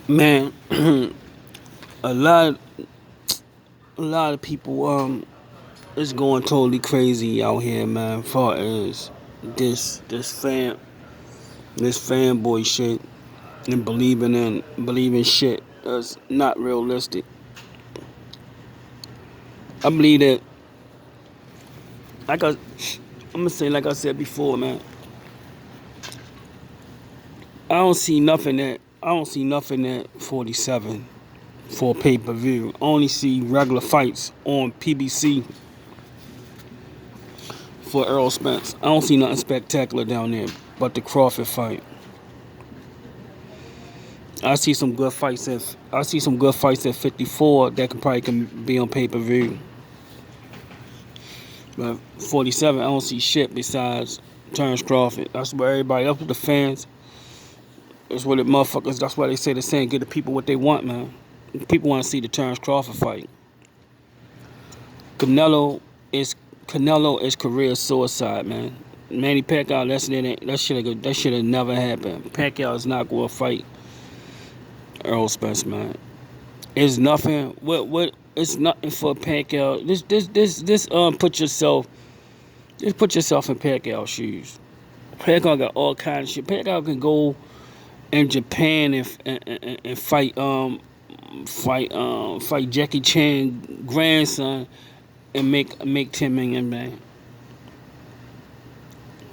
Man, a lot, a lot of people is going totally crazy out here, man. Far as this this fanboy shit and believing shit that's not realistic. I believe that, like I'm gonna say, like I said before, man. I don't see nothing at 47 for pay per view. I only see regular fights on PBC for Errol Spence. I don't see nothing spectacular down there but the Crawford fight. I see some good fights at 54 that can be on pay per view. But 47, I don't see shit besides Terrence Crawford. That's what the fans, that's what the motherfuckers, that's why they say the same. Give the people what they want, man. People want to see the Terrence Crawford fight. Canelo is Canelo is career suicide, man. Manny Pacquiao, that should have never happened. Pacquiao is not going to fight Errol Spence, man. It's nothing. It's nothing for Pacquiao. Put yourself in Pacquiao's shoes. Pacquiao got all kinds of shit. Pacquiao can go in Japan and fight Jackie Chan grandson and make 10 million, man.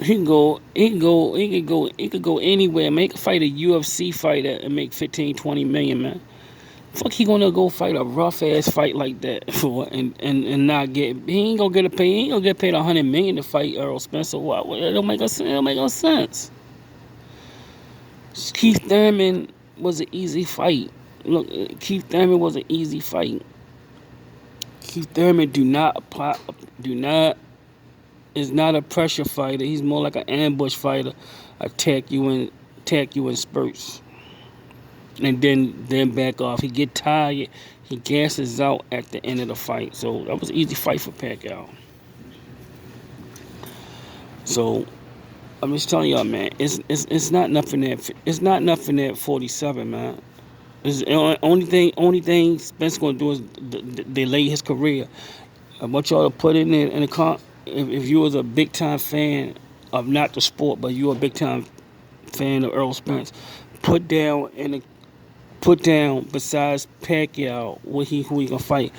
He could go anywhere. Make fight a UFC fighter and make 15, 20 million, man. Fuck, he gonna go fight a rough ass fight like that for and not get. He ain't gonna get a pay. He ain't gonna get paid 100 million to fight Errol Spence. What? It don't make a sense. It don't make no sense. Keith Thurman was an easy fight. Look, Keith Thurman was an easy fight. Keith Thurman do not is not a pressure fighter. He's more like an ambush fighter. Attack you in spurts, and then back off. He get tired. He gasses out at the end of the fight. So that was an easy fight for Pacquiao. So I'm just telling y'all, man. It's not nothing at 47, man. Only thing Spence gonna do is delay his career. I want y'all to put in the con. If you was a big time fan of not the sport, but you're a big time fan of Earl Spence, put down besides Pacquiao who he gonna fight.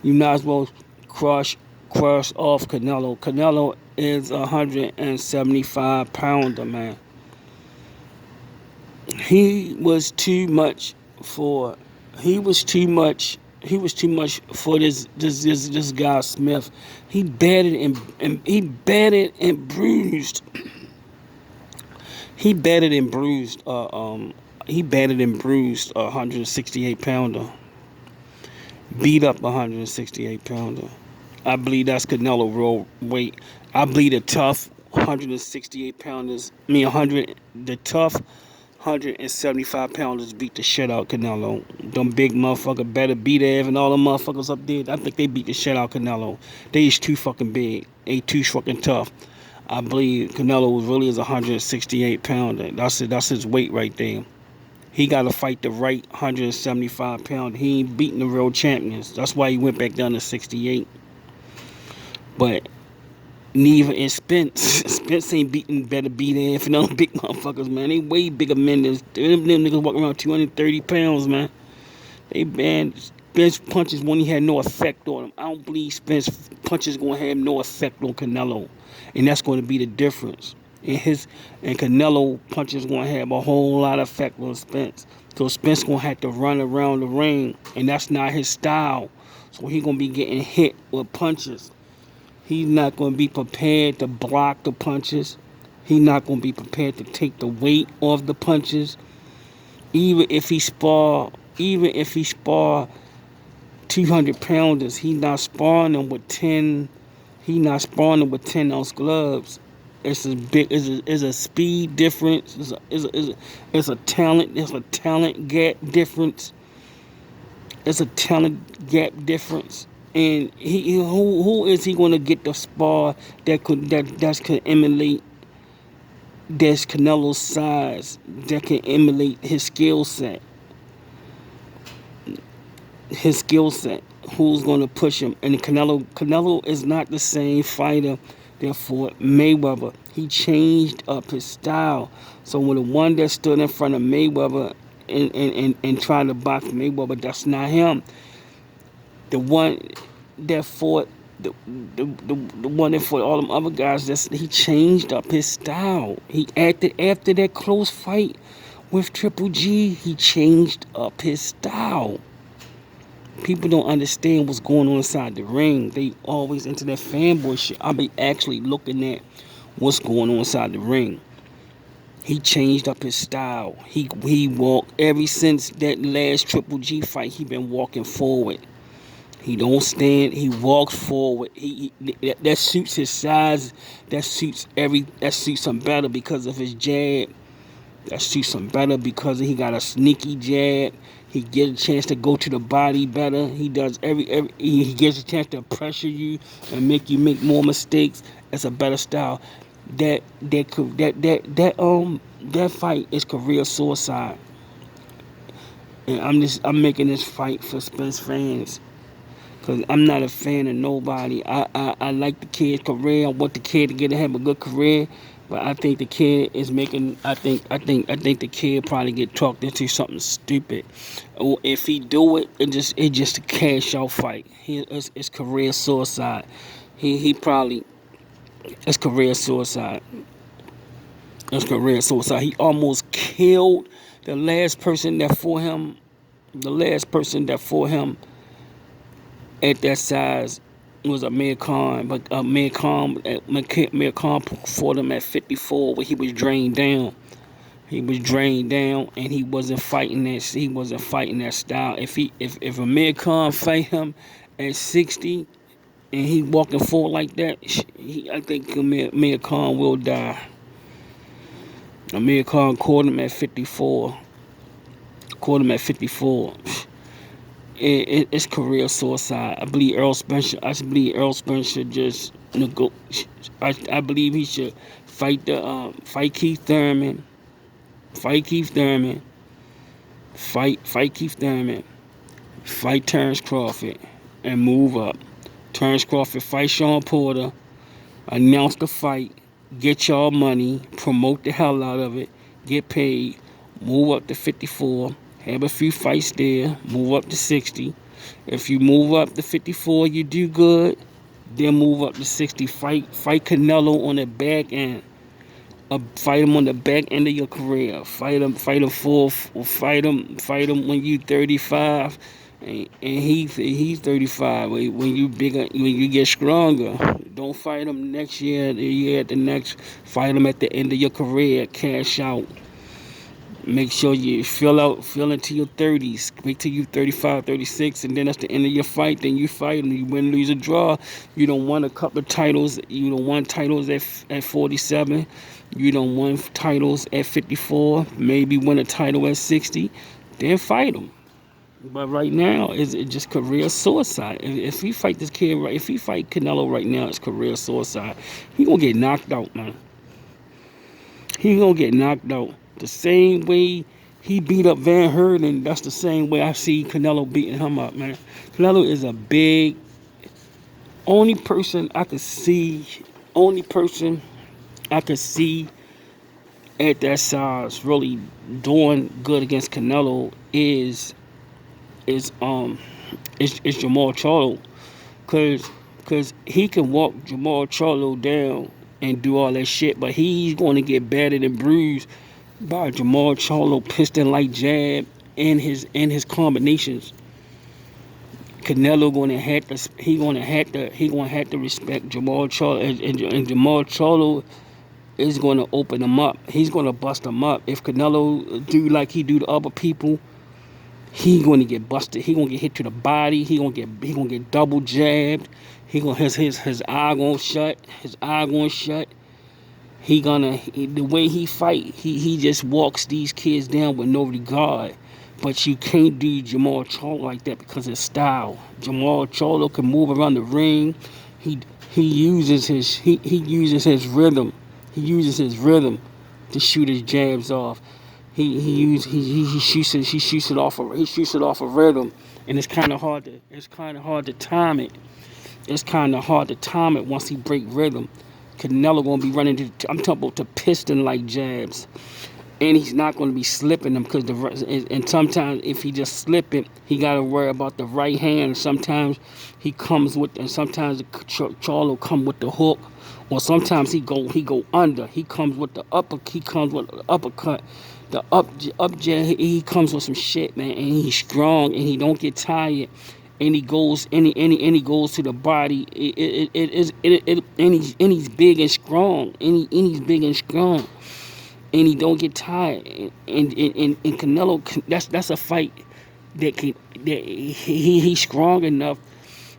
You might as well cross off Canelo. Canelo is 175 pounder, man. He was too much for he was too much for this guy Smith. He batted and bruised. He batted and bruised. He batted and bruised a 168 pounder. Beat up a 168 pounder. I believe that's Canelo real weight. I believe the tough 168 pounders. I mean 100. The tough 175 pounders beat the shit out Canelo. Them big motherfucker better beat Ev and all them motherfuckers up there. I think they beat the shit out Canelo. They is too fucking big. They too fucking tough. I believe Canelo really is a 168 pounder. That's his weight right there. He got to fight the right 175 pounder. He ain't beating the real champions. That's why he went back down to 68. But neither is Spence. Spence ain't better beat Ev and them big motherfuckers, man. They way bigger men than them niggas walking around 230 pounds, man. Spence punches when he had no effect on him. I don't believe Spence punches gonna have no effect on Canelo, and that's going to be the difference. And Canelo punches gonna have a whole lot of effect on Spence. So Spence gonna have to run around the ring, and that's not his style. So he gonna be getting hit with punches. He's not gonna be prepared to block the punches. He's not gonna be prepared to take the weight off the punches. Even if he spar 200 pounders, he's not sparring them with 10. He's not sparring them with 10-ounce gloves. It's a speed difference. It's a talent gap difference. It's a talent gap difference. And who is he going to get the spar that could emulate that's Canelo's size, that can emulate his skill set? his skill set, who's going to push him. And Canelo is not the same fighter that fought Mayweather. He changed up his style. So when the one that stood in front of Mayweather and tried to box Mayweather, that's not him. The one that fought the one that fought all them other guys, he changed up his style. He acted after that close fight with Triple G. He changed up his style. People don't understand what's going on inside the ring. They always into that fanboy shit. I be actually looking at what's going on inside the ring. He changed up his style. He walked ever since that last Triple G fight. He been walking forward. He don't stand. He walks forward. That suits his size. That suits him better because of his jab. That suits him better because he got a sneaky jab. He gets a chance to go to the body better. He does he gets a chance to pressure you and make you make more mistakes. It's a better style. That fight is career suicide. And I'm making this fight for Spence fans. Cause I'm not a fan of nobody. I like the kid's career. I want the kid to have a good career. But I think the kid is making. I think the kid probably get talked into something stupid. Or if he do it, it's just a cash out fight. It's career suicide. He probably it's career suicide. It's career suicide. He almost killed the last person that fought him. The last person that fought him at that size was Amir Khan, but Amir Khan fought him at 54, where he was drained down. He was drained down, and he wasn't fighting that. He wasn't fighting that style. If Amir Khan fight him at 60, and he walking forward like that, I think Amir Khan will die. Amir Khan caught him at 54. Caught him at 54. It's career suicide. I believe Errol Spence should just I believe he should fight Keith Thurman. Fight Keith Thurman. Fight Keith Thurman. Fight Terrence Crawford and move up. Terrence Crawford fight Sean Porter. Announce the fight. Get y'all money. Promote the hell out of it. Get paid. Move up to 54. Have a few fights there. Move up to 60. If you move up to 54, you do good. Then move up to 60. Fight Canelo on the back end. Fight him on the back end of your career. Fight him when you 35, and he's 35. When you bigger, when you get stronger. Don't fight him next year. The year at the next. Fight him at the end of your career. Cash out. Make sure you fill into your 30s. Wait till you 35, 36, and then that's the end of your fight. Then you fight and you win, lose, or draw. You don't want a couple of titles. You don't want titles at 47. You don't want titles at 54. Maybe win a title at 60. Then fight them. But right now, it's just career suicide. If he fight this kid right, if he fight Canelo right now, it's career suicide. He gonna get knocked out, man. He gonna get knocked out. The same way he beat up Van Herden, that's the same way I see Canelo beating him up, man. Canelo is a big, only person I could see at that size really doing good against Canelo is Jamal Charlo, cause he can walk Jamal Charlo down and do all that shit, but he's going to get battered and bruised by Jamal Charlo piston-like jab and his combinations. Canelo gonna have to respect Jamal Charlo, and Jamal Charlo is gonna open him up. He's gonna bust him up. If Canelo do like he do to other people, he gonna get busted. He gonna get hit to the body. He gonna get double jabbed. His eye gonna shut. His eye gonna shut. The way he fight, he just walks these kids down with no regard. But you can't do Jamal Charlo like that because of his style. Jamal Charlo can move around the ring. He uses his rhythm. He uses his rhythm to shoot his jabs off. He shoots it off of rhythm, and it's kind of hard to time it. It's kind of hard to time it once he break rhythm. Canelo gonna be running I'm talking about the piston like jabs, and he's not gonna be slipping them because and sometimes if he just slip it, he gotta worry about the right hand. Sometimes he comes with, and sometimes Charlo come with the hook, or sometimes he go under. He comes with the uppercut. The up jab, he comes with some shit, man, and he's strong and he don't get tired, and he goes and he goes to the body. And he's big and strong, and he's big and strong, and he don't get tired. And Canelo, that's a fight he's strong enough.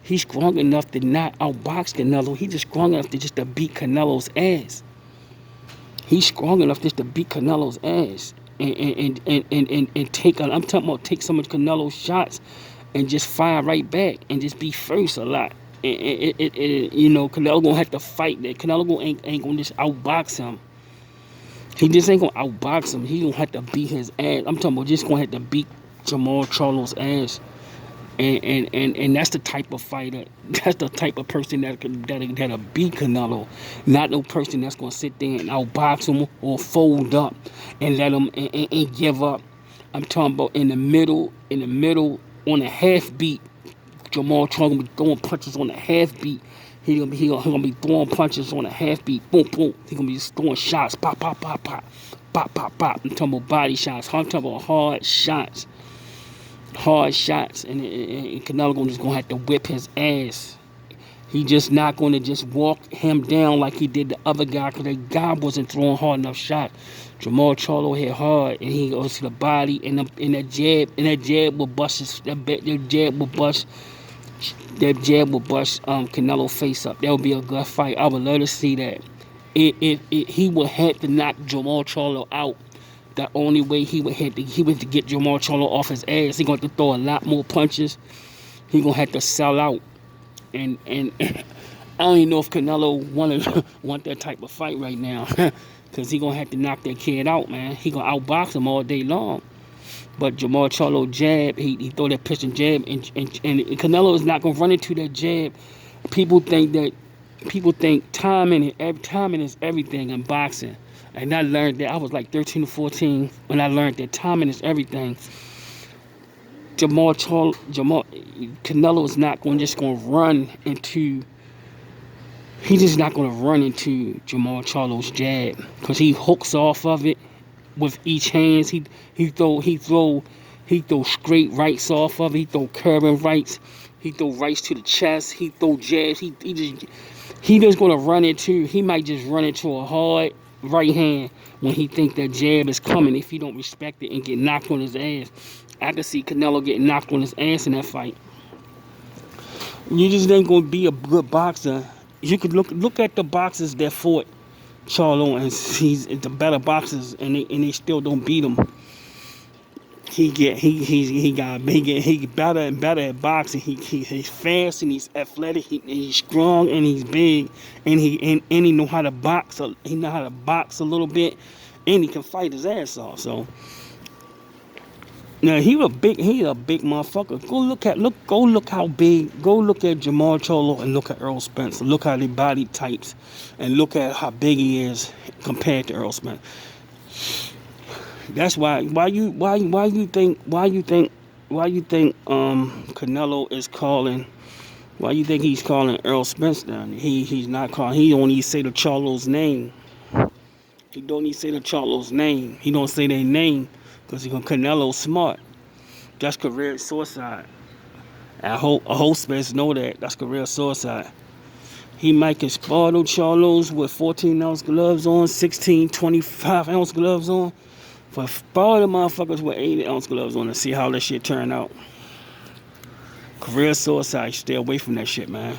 He's strong enough to not outbox Canelo. He's just strong enough to beat Canelo's ass. He's strong enough just to beat Canelo's ass and take. I'm talking about take some of Canelo's shots and just fire right back and just be first a lot. Canelo gonna have to fight that. Canelo ain't gonna just outbox him. He just ain't gonna outbox him. He gonna have to beat his ass. I'm talking about just gonna have to beat Jamal Charlo's ass. And that's the type of fighter, that's the type of person that'll beat Canelo. Not no person that's gonna sit there and outbox him or fold up and let him and give up. I'm talking about in the middle, on a half beat. Jamal Charlo gonna be throwing punches on a half beat. He gonna be throwing punches on a half beat. Boom, boom. He gonna be just throwing shots. Pop, pop, pop, pop, pop, pop, pop. I'm talking about body shots. I'm talking about hard shots. And Canelo just gonna have to whip his ass. He just not gonna just walk him down like he did the other guy, because that guy wasn't throwing hard enough shots. Jamal Charlo hit hard, and he goes to the body, and that jab will bust Canelo face up. That would be a good fight. I would love to see that. He would have to knock Jamal Charlo out. The only way he would to get Jamal Charlo off his ass. He going to throw a lot more punches. He gonna have to sell out. And I don't even know if Canelo want that type of fight right now, because he gonna have to knock that kid out, man. He gonna outbox him all day long. But Jamal Charlo jab, he throw that piston jab, and Canelo is not gonna run into that jab. People think timing is everything in boxing. And I learned that. I was like 13 or 14 when I learned that timing is everything. Canelo is not just going to run into. He's just not going to run into Jamal Charlo's jab, because he hooks off of it with each hand. He throw straight rights off of it. He throw curving rights. He throw rights to the chest. He throw jabs. He just going to run into. He might just run into a hard right hand when he think that jab is coming, if he don't respect it and get knocked on his ass. I can see Canelo getting knocked on his ass in that fight. You just ain't gonna be a good boxer. You could look at the boxers that fought Charlo, and he's the better boxers, and they still don't beat him. He better and better at boxing. He's fast, and he's athletic, he's strong, and he's big, and he know how to box. He know how to box a little bit, and he can fight his ass off. So now he's a big motherfucker. Go look how big. Go look at Jamal Charlo and look at Errol Spence. Look how they body types, and look at how big he is compared to Errol Spence. That's why you think Canelo is calling. Why you think he's calling Errol Spence down? He's not calling. He don't even say the Charlo's name. He don't even say the Charlo's name. He don't say their name because Canelo's smart. That's career suicide. I hope Spence know that. That's career suicide. He might get Spardo Charlos with 14-ounce gloves on, 16, 25-ounce gloves on. For all the motherfuckers with 80-ounce gloves on, to see how that shit turn out. Career suicide. Stay away from that shit, man.